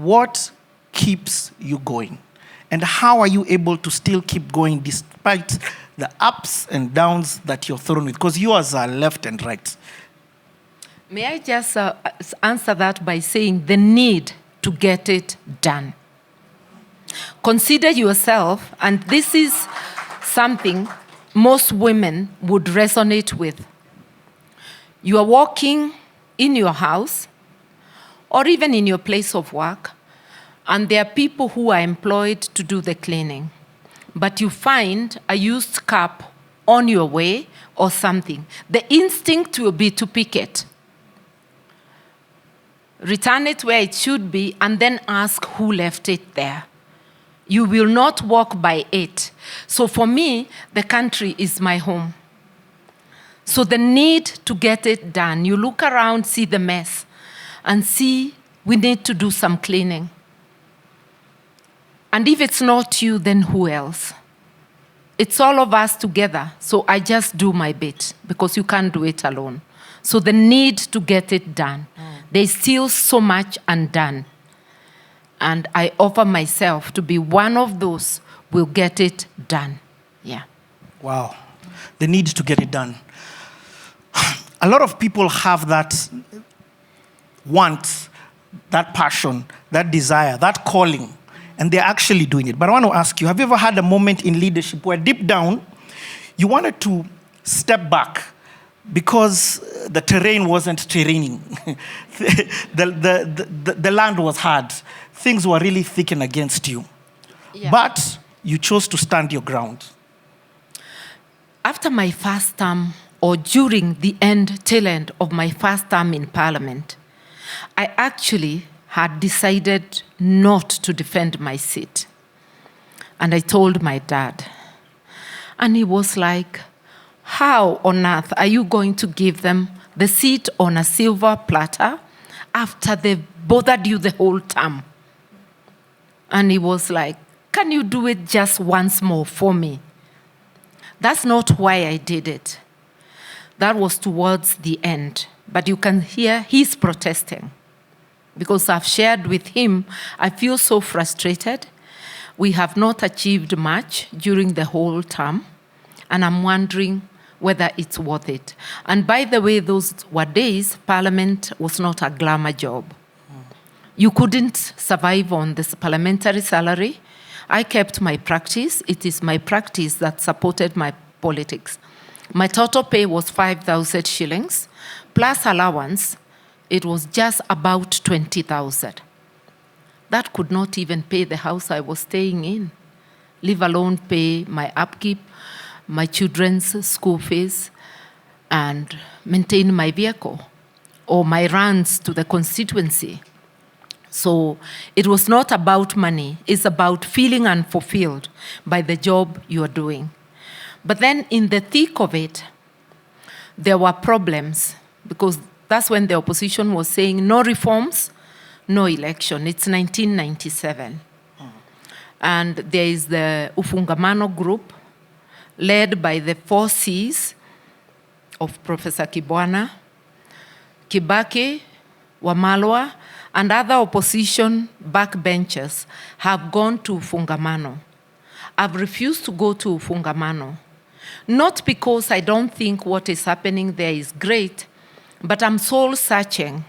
what keeps you going? And how are you able to still keep going despite the ups and downs that you're thrown with? Because yours are left and right. May I just answer that by saying the need to get it done. Consider yourself, and this is something most women would resonate with. You are walking in your house or even in your place of work, and there are people who are employed to do the cleaning. But you find a used cup on your way or something. The instinct will be to pick it, return it where it should be, and then ask who left it there. You will not walk by it. So for me, the country is my home. So the need to get it done, you look around, see the mess, and see we need to do some cleaning. And if it's not you, then who else? It's all of us together, so I just do my bit, because you can't do it alone. So the need to get it done. There's still so much undone. And I offer myself to be one of those who will get it done. Yeah. Wow. The need to get it done. A lot of people have that want, that passion, that desire, that calling, and they're actually doing it. But I want to ask you, have you ever had a moment in leadership where deep down, you wanted to step back because the terrain wasn't terraining? the land was hard. Things were really thick and against you. Yeah. But you chose to stand your ground. After my first term, or during the tail end of my first term in Parliament, I actually had decided not to defend my seat. And I told my dad. And he was like, how on earth are you going to give them the seat on a silver platter after they've bothered you the whole term? And he was like, can you do it just once more for me? That's not why I did it. That was towards the end. But you can hear he's protesting. Because I've shared with him, I feel so frustrated. We have not achieved much during the whole term. And I'm wondering whether it's worth it. And by the way, those were days, Parliament was not a glamour job. You couldn't survive on this parliamentary salary. I kept my practice. It is my practice that supported my politics. My total pay was 5,000 shillings, plus allowance. It was just about 20,000. That could not even pay the house I was staying in, leave alone pay my upkeep, my children's school fees, and maintain my vehicle or my runs to the constituency. So it was not about money. It's about feeling unfulfilled by the job you are doing. But then in the thick of it, there were problems, because that's when the opposition was saying no reforms, no election. It's 1997. And there is the Ufungamano group, led by the 4 Cs of Professor Kibwana, Kibaki, Wamalwa, and other opposition backbenchers have gone to Ufungamano. I've refused to go to Ufungamano, not because I don't think what is happening there is great, but I'm soul-searching.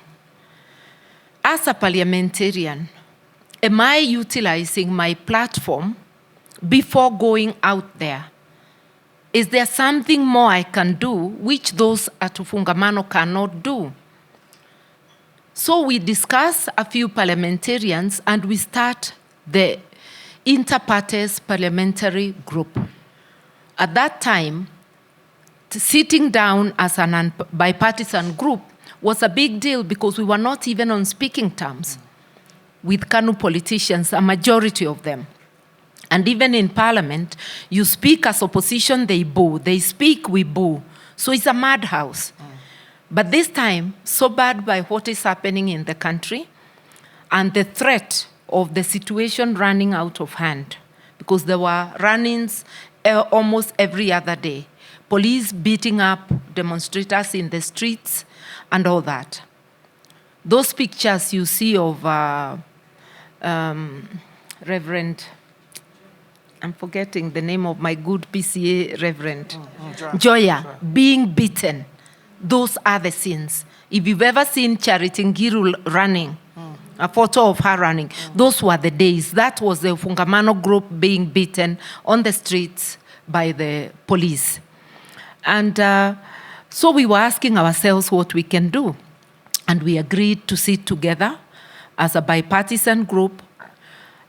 As a parliamentarian, am I utilizing my platform before going out there? Is there something more I can do which those at Ufungamano cannot do? So we discuss a few parliamentarians and we start the inter-parties parliamentary group. At that time, sitting down as a bipartisan group was a big deal, because we were not even on speaking terms with Kanu politicians, a majority of them. And even in Parliament, you speak as opposition, they boo. They speak, we boo. So it's a madhouse. But this time, so bad by what is happening in the country and the threat of the situation running out of hand, because there were run-ins almost every other day. Police beating up demonstrators in the streets and all that. Those pictures you see of Reverend, I'm forgetting the name of my good PCA Reverend, Joya, being beaten. Those are the scenes. If you've ever seen Charity Ngiru running, a photo of her running, those were the days. That was the Fungamano group being beaten on the streets by the police. And so we were asking ourselves what we can do. And we agreed to sit together as a bipartisan group,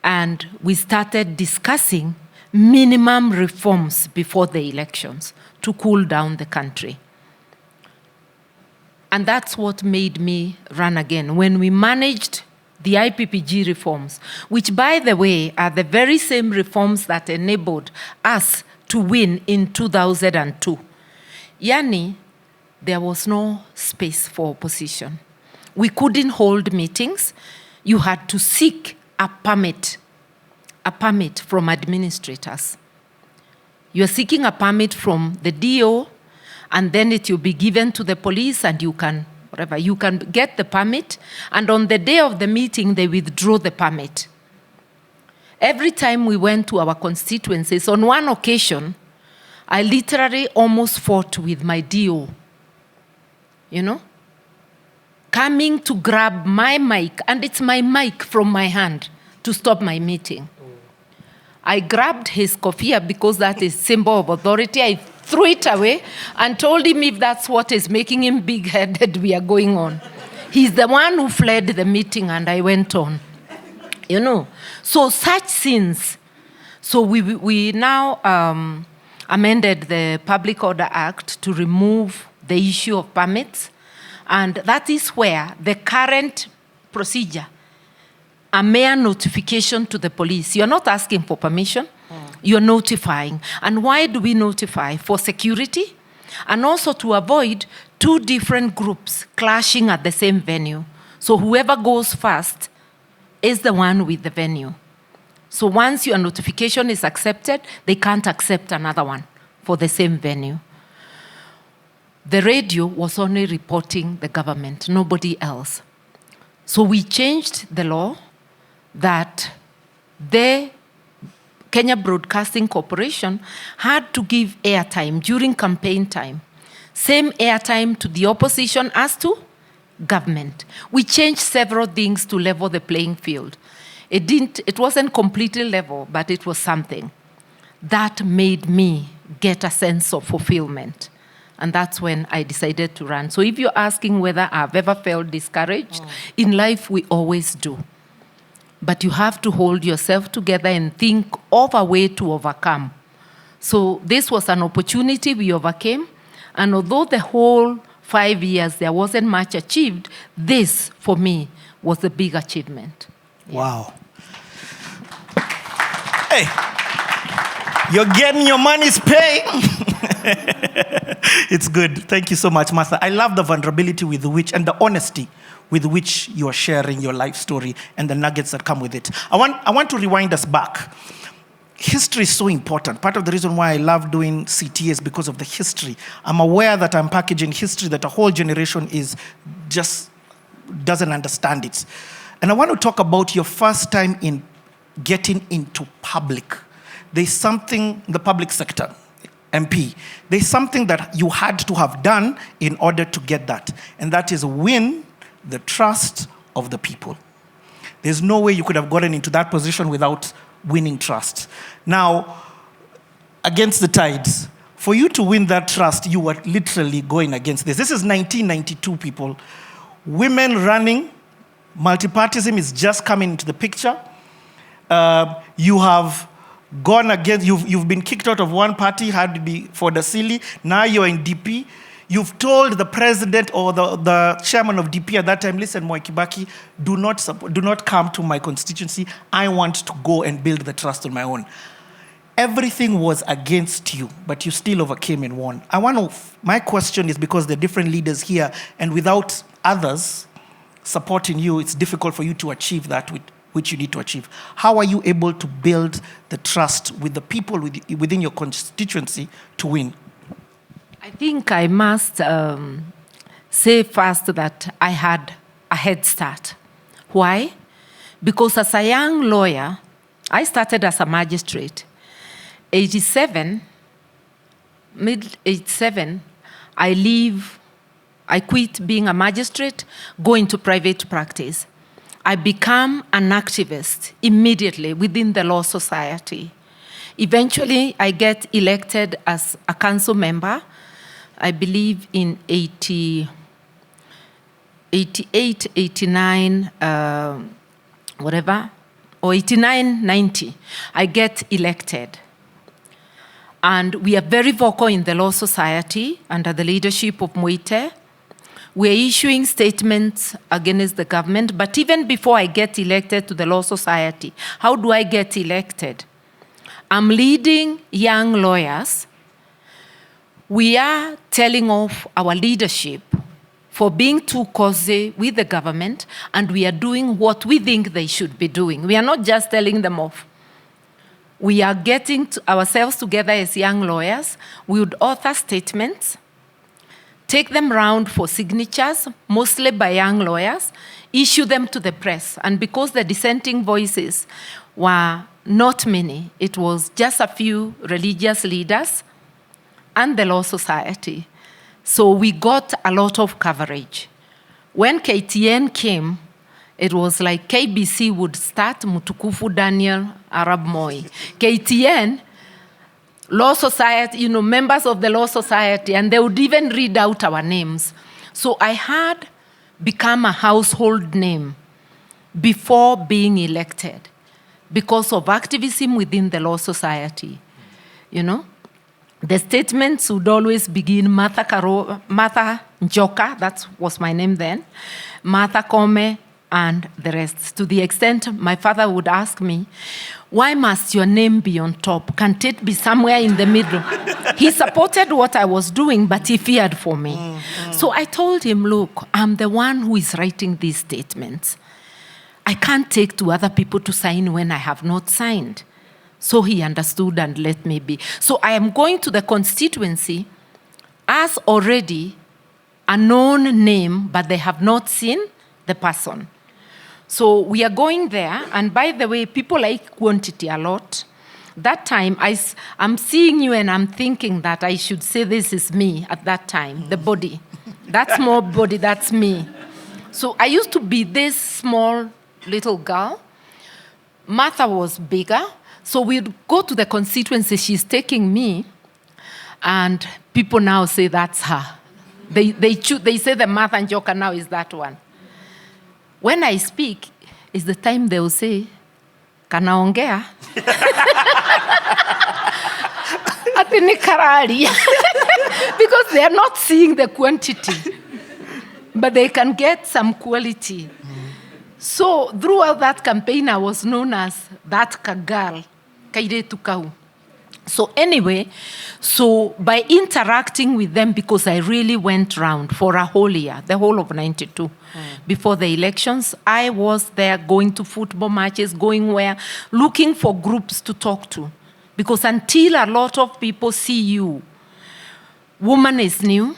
and we started discussing minimum reforms before the elections to cool down the country. And that's what made me run again. When we managed the IPPG reforms, which, by the way, are the very same reforms that enabled us to win in 2002. Yani, there was no space for opposition. We couldn't hold meetings. You had to seek a permit from administrators. You're seeking a permit from the DO, and then it will be given to the police, and you can get the permit, and on the day of the meeting, they withdraw the permit. Every time we went to our constituencies, on one occasion, I literally almost fought with my DO, coming to grab my mic, and it's my mic, from my hand to stop my meeting. I grabbed his kofia because that is symbol of authority. I threw it away and told him if that's what is making him big-headed, we are going on. He's the one who fled the meeting, and I went on. So such scenes. So we now amended the Public Order Act to remove the issue of permits. And that is where the current procedure, a mere notification to the police. You're not asking for permission, you're notifying. And why do we notify? For security, and also to avoid two different groups clashing at the same venue. So whoever goes first is the one with the venue. So once your notification is accepted, they can't accept another one for the same venue. The radio was only reporting the government, nobody else. So we changed the law that the Kenya Broadcasting Corporation had to give airtime during campaign time. Same airtime to the opposition as to government. We changed several things to level the playing field. It wasn't completely level, but it was something. That made me get a sense of fulfillment. And that's when I decided to run. So if you're asking whether I've ever felt discouraged, in life we always do. But you have to hold yourself together and think of a way to overcome. So this was an opportunity we overcame. And although the whole 5 years there wasn't much achieved, this, for me, was a big achievement. Wow. Hey, you're getting your money's pay. It's good. Thank you so much, Martha. I love the vulnerability with which, and the honesty with which you are sharing your life story and the nuggets that come with it. I want to rewind us back. History is so important. Part of the reason why I love doing CTA is because of the history. I'm aware that I'm packaging history that a whole generation just doesn't understand it. And I want to talk about your first time in getting into public. There's something in the public sector, MP. There's something that you had to have done in order to get that. And that is win the trust of the people. There's no way you could have gotten into that position without winning trust. Now, against the tides, for you to win that trust, you were literally going against this. This is 1992, people. Women running, multipartism is just coming into the picture. You have gone against, you've been kicked out of one party, had to be for the silly. Now you're in DP. You've told the president or the chairman of DP at that time, listen, Mwai Kibaki, do not come to my constituency. I want to go and build the trust on my own. Everything was against you, but you still overcame and won. My question is, because there are different leaders here, and without others supporting you, it's difficult for you to achieve that which you need to achieve. How are you able to build the trust with the people within your constituency to win? I think I must say first that I had a head start. Why? Because as a young lawyer, I started as a magistrate. Mid-87, I quit being a magistrate, go into private practice. I become an activist immediately within the Law Society. Eventually, I get elected as a council member, I believe in 88, 89, or 89, 90. I get elected. And we are very vocal in the Law Society under the leadership of Moite. We are issuing statements against the government, but even before I get elected to the Law Society, how do I get elected? I'm leading young lawyers. We are telling off our leadership for being too cozy with the government, and we are doing what we think they should be doing. We are not just telling them off. We are getting ourselves together as young lawyers. We would author statements, take them round for signatures, mostly by young lawyers, issue them to the press. And because the dissenting voices were not many, it was just a few religious leaders and the Law Society. So we got a lot of coverage. When KTN came, it was like KBC would start, Mutukufu Daniel, Arab Moi. KTN, Law Society, members of the Law Society, and they would even read out our names. So I had become a household name before being elected because of activism within the Law Society. The statements would always begin Martha Njoka, that was my name then, Martha Kome, and the rest. To the extent my father would ask me, why must your name be on top? Can't it be somewhere in the middle? He supported what I was doing, but he feared for me. So I told him, look, I'm the one who is writing these statements. I can't take to other people to sign when I have not signed. So he understood and let me be. So I am going to the constituency as already a known name, but they have not seen the person. So we are going there, and by the way, people like quantity a lot. That time, I'm seeing you and I'm thinking that I should say this is me at that time, the body. That small body, that's me. So I used to be this small little girl. Martha was bigger. So we'd go to the constituency, she's taking me, and people now say that's her. They say the Martha Njoka now is that one. When I speak, is the time they'll say, kanaongea. Ati ni karari. Because they are not seeing the quantity, but they can get some quality. So throughout that campaign, I was known as that girl, kairetu kau. So anyway, so by interacting with them, because I really went round for a whole year, the whole of 92, before the elections, I was there going to football matches, going where, looking for groups to talk to. Because until a lot of people see you, woman is new,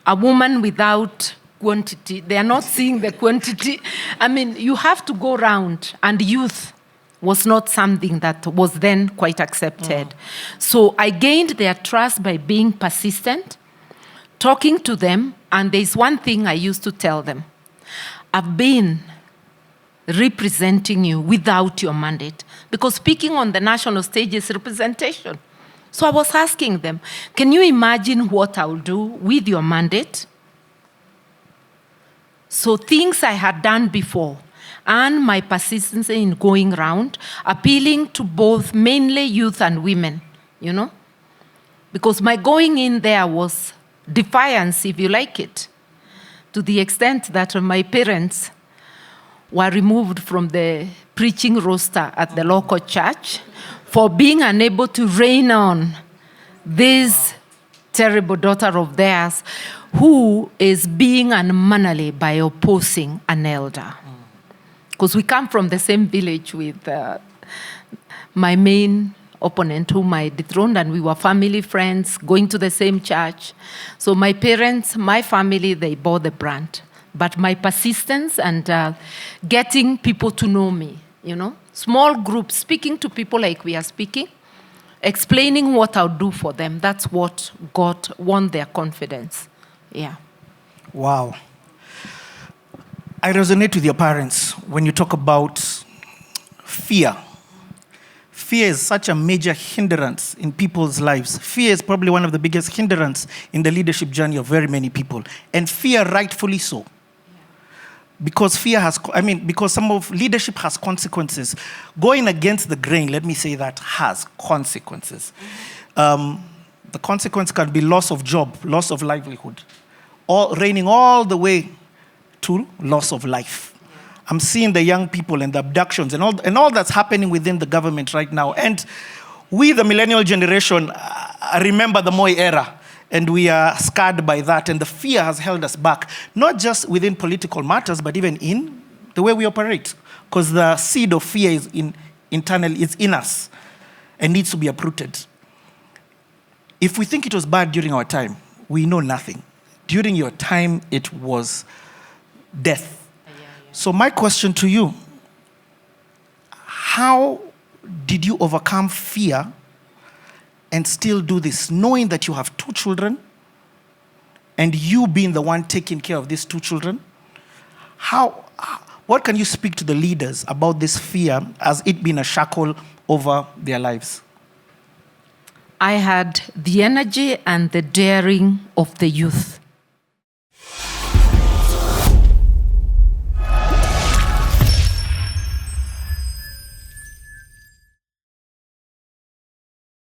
a woman without quantity, they are not seeing the quantity. I mean, you have to go round, and youth was not something that was then quite accepted. So I gained their trust by being persistent, talking to them, and there's one thing I used to tell them. I've been representing you without your mandate, because speaking on the national stage is representation. So I was asking them, can you imagine what I'll do with your mandate? So things I had done before, and my persistence in going around, appealing to both mainly youth and women, Because my going in there was defiance, if you like it, to the extent that my parents were removed from the preaching roster at the local church for being unable to rein on this terrible daughter of theirs who is being unmannerly by opposing an elder. Because we come from the same village with my main opponent whom I dethroned, and we were family friends, going to the same church. So my parents, my family, they bore the brunt. but my persistence and getting people to know me, small groups, speaking to people like we are speaking, explaining what I'll do for them. That's what won their confidence. Yeah. Wow. I resonate with your parents when you talk about fear. Fear is such a major hindrance in people's lives. Fear is probably one of the biggest hindrance in the leadership journey of very many people. And fear rightfully so. Because because some of leadership has consequences. Going against the grain, let me say that, has consequences. The consequence can be loss of job, loss of livelihood, or raining all the way to loss of life. I'm seeing the young people and the abductions and all that's happening within the government right now. And we, the millennial generation, remember the Moi era. And we are scarred by that. And the fear has held us back, not just within political matters, but even in the way we operate. Because the seed of fear is internally, is in us and needs to be uprooted. If we think it was bad during our time, we know nothing. During your time, it was death. So my question to you, how did you overcome fear and still do this, knowing that you have 2 children and you being the one taking care of these 2 children? What can you speak to the leaders about this fear as it being a shackle over their lives? I had the energy and the daring of the youth.